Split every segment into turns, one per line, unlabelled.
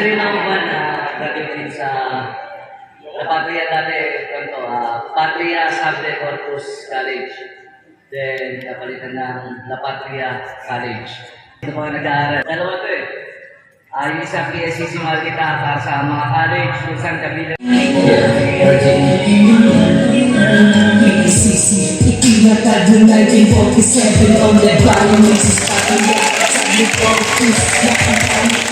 Actually, nakuban na graduate sa La Patria dati, Patria Sabre Corpus College. Then, kapalitan ng La Patria College. Ito po nag-aaral. Dalawa ito eh. Yung isa PSCC mahal kita para sa mga college, kung saan kabila.
PSCC, itinatag ng 1947 on the violence is Patria. Sabi ko,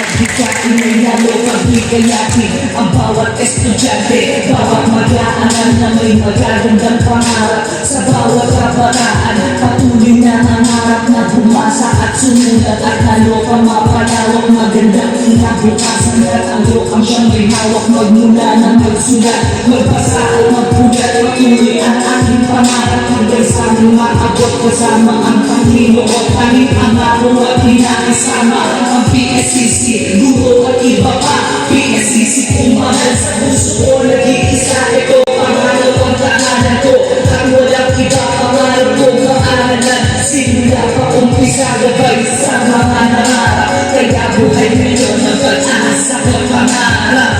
pagdikain ay lalo pagbigayatin ang bawat estudyante, bawat mag-aaral na may magagandang pangarap. Sa bawat kabataan, patuloy na nangarap na bumasa at sumulat at lalo pa mapalawak. Magandang kinabukasan at ang lokang siyang may hawak. Magmula na magsulat, magbasa at magpulat, patuloy ang aking pangarap hanggang sa aming maabot kasama ang Panginoon. Tanging pangako at inaisama ang PSCC, guro at iba pa. PSCC kung mahal sa puso ko, nag-iisa ito. Pangalan ang tahanan ko, ang walang iba. Pangalan ko, kaaralan, simula pa umpisa, gabay sa mga nangarap. Kaya buhay ngayon ang pag-asa ko pangarap.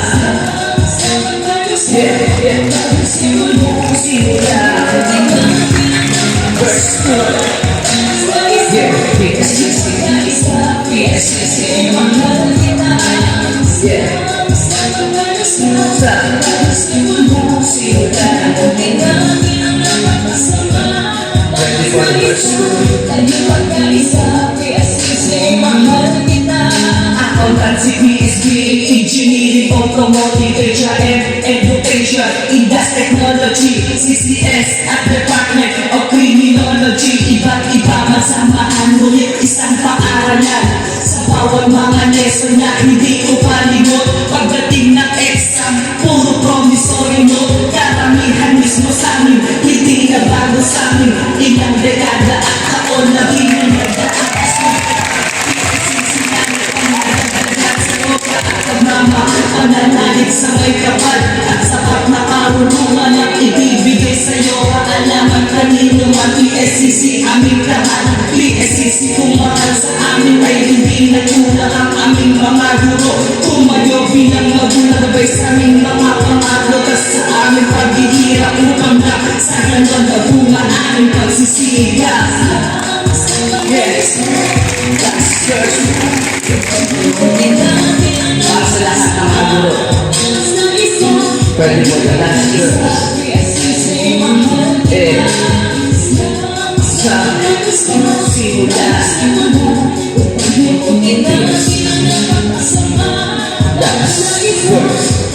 Simula first one. PSCC, PSCC, mahal kita. Simula accountancy, PSB, engineering, automotive, HRM, education, industry technology, CCS at Department of Criminology. Iba't iba masamahan, ngunit isang paaralan. Sa bawat mga lesson na hindi ko palimot. Pagdating ng exam, puro promissory note. Karamihan mismo sa amin, hindi na bago sa amin. Ilang dekada at taon na binunagdaan. Mama, pananalig sa may kapal at sapat na karunungan ang ibibigay sa'yo. Kaalaman kanino ang PSCC, aming lahat. PSCC kung mahal sa amin ay hindi nagkulang ang aming mga guro. Tumayo bilang magulang, gabay sa aming mga pangagotas sa aming paghihirap upang na sa ganon na bunga aming pagsisiga. Yes, that's church. Para sa lahat ng mga guro, pwede mo na last year. Sa simula, last first.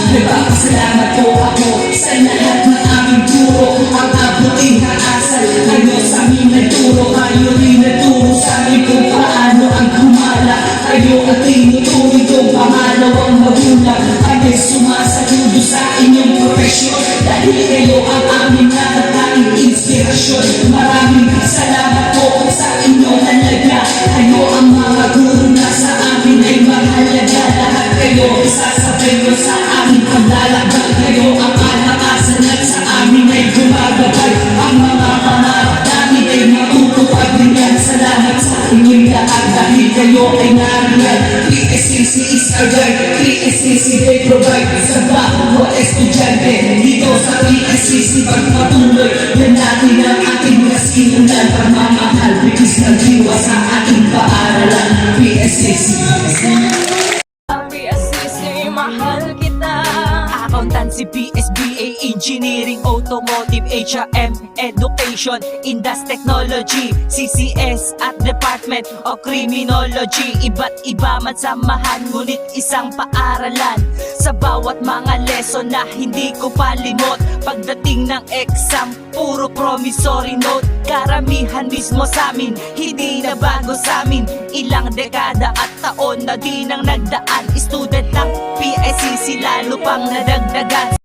Nagpapasalamat po ako sa lahat ng aming guro. Ang abuting haasal, kayo sa amin nagturo. Kayo rin nagturo sa amin kung paano ang kumala. Kayo ang tinutuloy kong pangalawang magulang. Kayo'y sumasaludo sa inyong profesyon. Dahil kayo ang aming nakakaing inspirasyon. Maraming salamat po sa inyong halaga. Kayo ang mga guro na sa amin ay mahalaga. Lahat kayo isasabay nyo sa aming paglalakbay. Kayo ang alakasan at sa amin ay gumagabay. Ang mga pangarap namin ay matutupad rin yan. Salamat sa inyong lahat dahil kayo ay nariyan. PSCC is our guide, PSCC they provide sa bawat estudyante. Dito sa PSCC pagpatuloy yan natin ang ating kasimulan. Pagmamahal, bigis ng diwa sa ating paaralan. PSCC
mahal kita. Accountancy, PSBA, engineering, automotive, HRM, education, industry technology, CCS at Department of Criminology. Iba't iba man samahan, ngunit isang paaralan. Sa bawat mga lesson na hindi ko palimot. Pagdating ng exam, puro promissory note. Karamihan mismo sa amin, hindi na bago sa amin. Ilang dekada at taon na di nang nagdaan. Student ng PSCC lalo pang nadagdagan.